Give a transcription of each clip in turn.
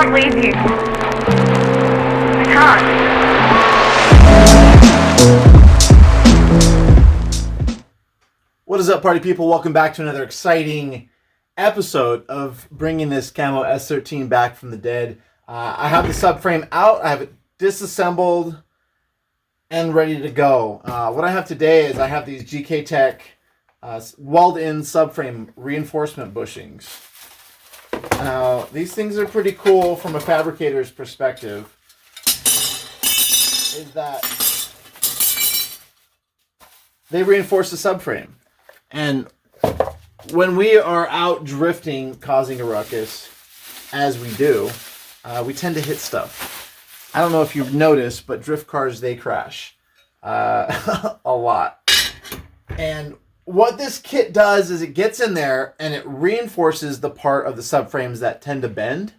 can't leave you. I can't. What is up, party people? Welcome back to another exciting episode of bringing this Camo S13 back from the dead. I have the subframe out. I have it disassembled and ready to go. What I have today is I have these GKTECH weld-in subframe reinforcement bushings. Now, these things are pretty cool from a fabricator's perspective. Is that they reinforce the subframe. And when we are out drifting, causing a ruckus, as we do, we tend to hit stuff. I don't know if you've noticed, but drift cars, they crash a lot. And what this kit does is it gets in there and it reinforces the part of the subframes that tend to bend.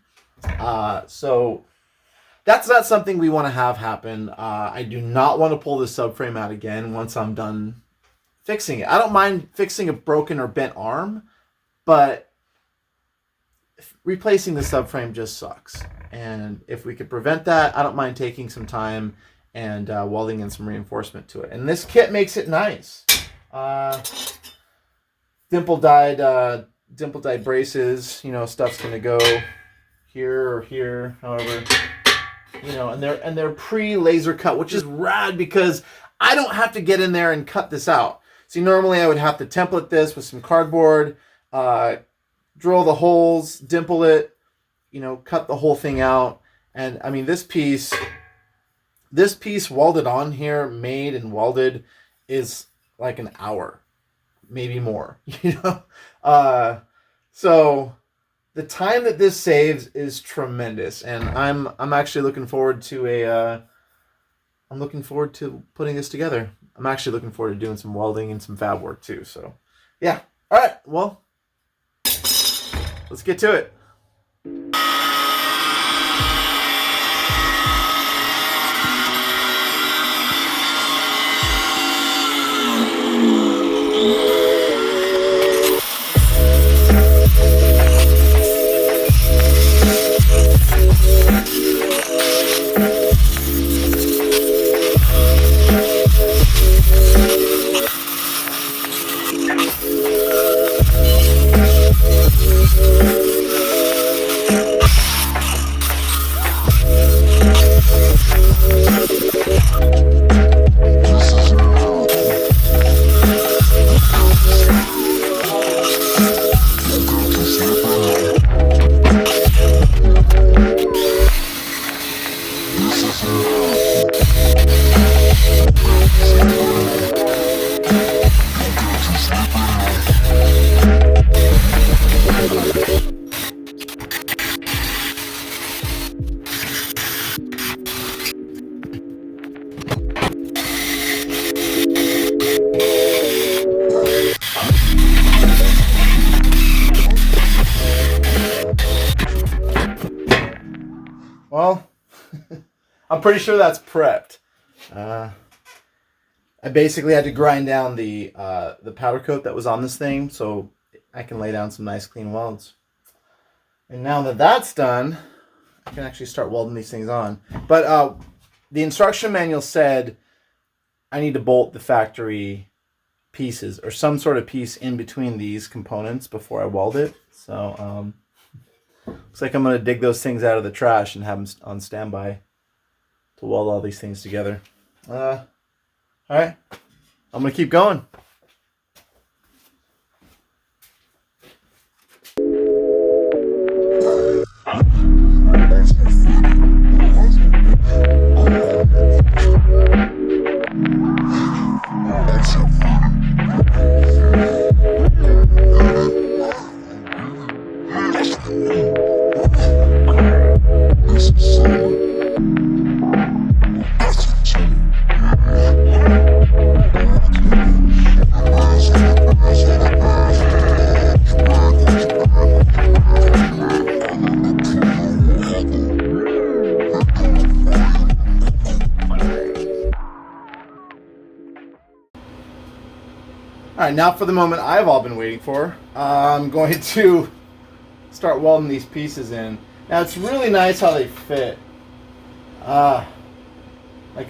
So that's not something we want to have happen. I do not want to pull the subframe out again once I'm done fixing it. I don't mind fixing a broken or bent arm, but replacing the subframe just sucks. And if we could prevent that, I don't mind taking some time and welding in some reinforcement to it. And this kit makes it nice. Dimple dyed braces. You know, stuff's gonna go here or here, however. You know, and they're pre-laser cut, which is rad because I don't have to get in there and cut this out. See, normally I would have to template this with some cardboard, drill the holes, dimple it, you know, cut the whole thing out. And I mean, this piece welded on here, made and welded, is like an hour, maybe more, you know? So the time that this saves is tremendous. And I'm actually looking forward to I'm looking forward to putting this together. I'm actually looking forward to doing some welding and some fab work too. So, yeah. All right. Well, let's get to it. Well, I'm pretty sure that's prepped. I basically had to grind down the powder coat that was on this thing so I can lay down some nice clean welds. And now that that's done, I can actually start welding these things on. But the instruction manual said I need to bolt the factory pieces or some sort of piece in between these components before I weld it. So looks like I'm going to dig those things out of the trash and have them on standby to weld all these things together. All right, I'm going to keep going. All right, now for the moment I've all been waiting for. I'm going to start welding these pieces in. Now it's really nice how they fit. Like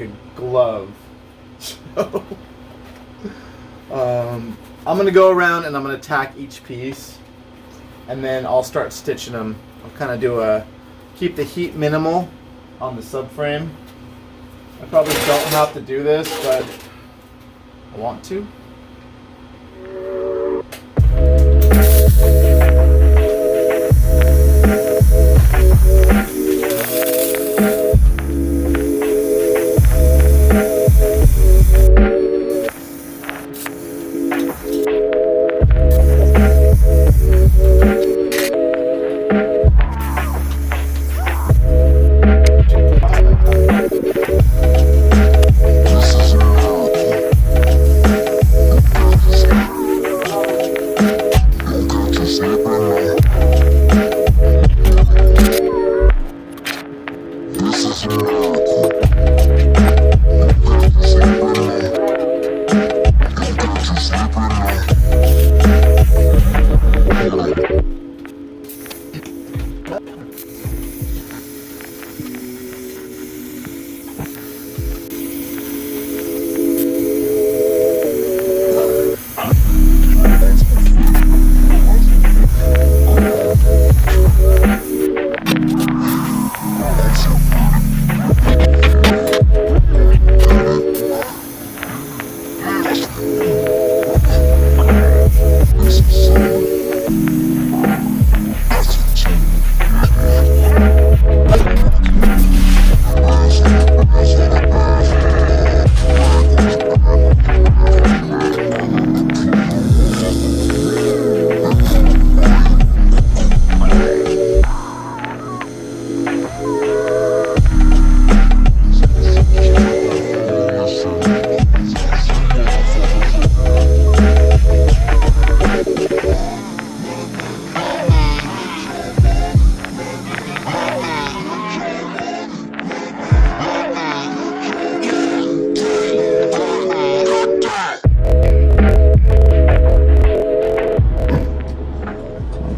a glove. So, I'm going to go around and I'm going to tack each piece. And then I'll start stitching them. I'll kind of do keep the heat minimal on the subframe. I probably don't have to do this, but I want to.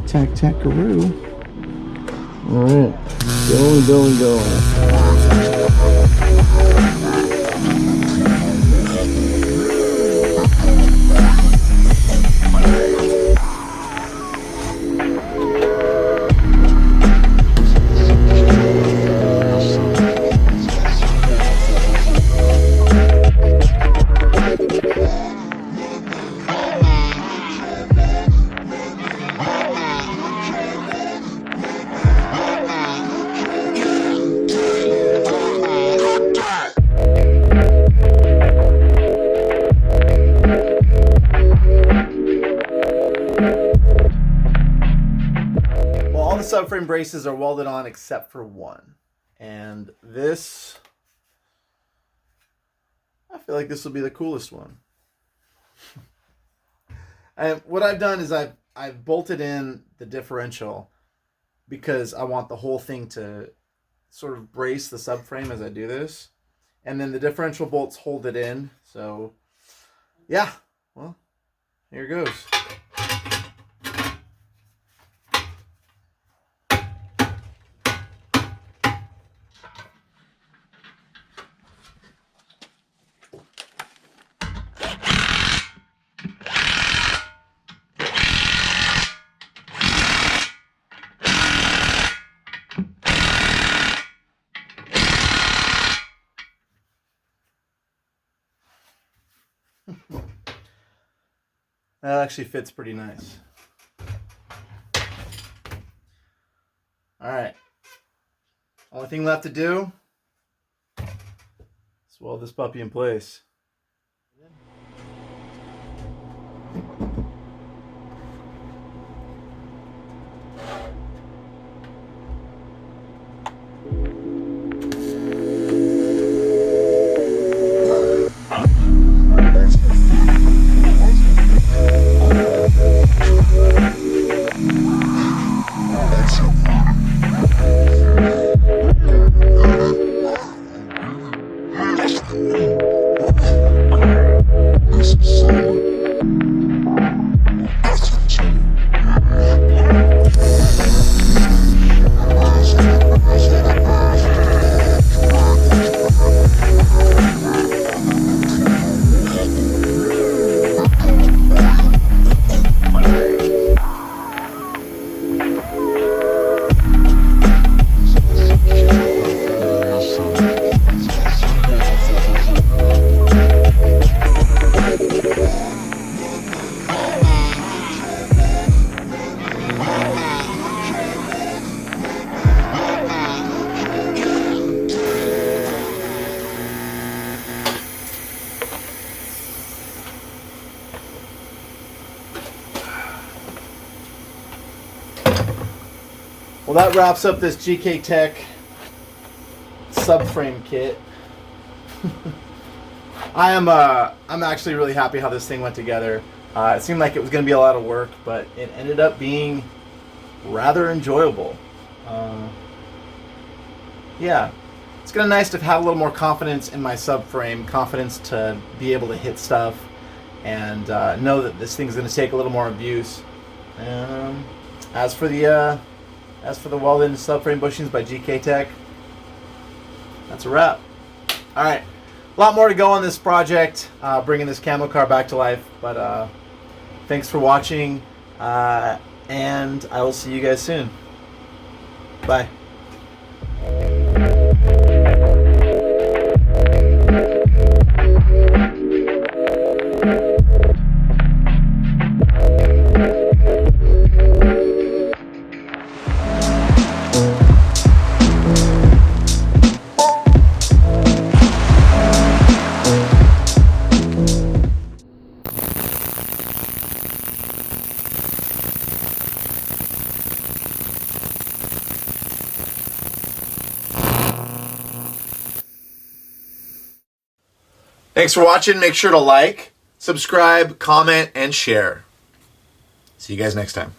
Tack-tackaroo. Alright, going. Subframe braces are welded on except for one, and this, I feel like this will be the coolest one. And what I've done is I've bolted in the differential because I want the whole thing to sort of brace the subframe as I do this, and then the differential bolts hold it in. So yeah, well, here goes. That actually fits pretty nice. Alright. Only thing left to do is weld this puppy in place. that wraps up this GKTECH subframe kit. I'm actually really happy how this thing went together. It seemed like it was going to be a lot of work, but it ended up being rather enjoyable. Yeah, it's kind of nice to have a little more confidence in my subframe, confidence to be able to hit stuff, and know that this thing's going to take a little more abuse. As for the Welding subframe bushings by GKTECH, that's a wrap. All right, a lot more to go on this project, bringing this camo car back to life. But thanks for watching, and I will see you guys soon. Bye. Thanks for watching. Make sure to like, subscribe, comment, and share. See you guys next time.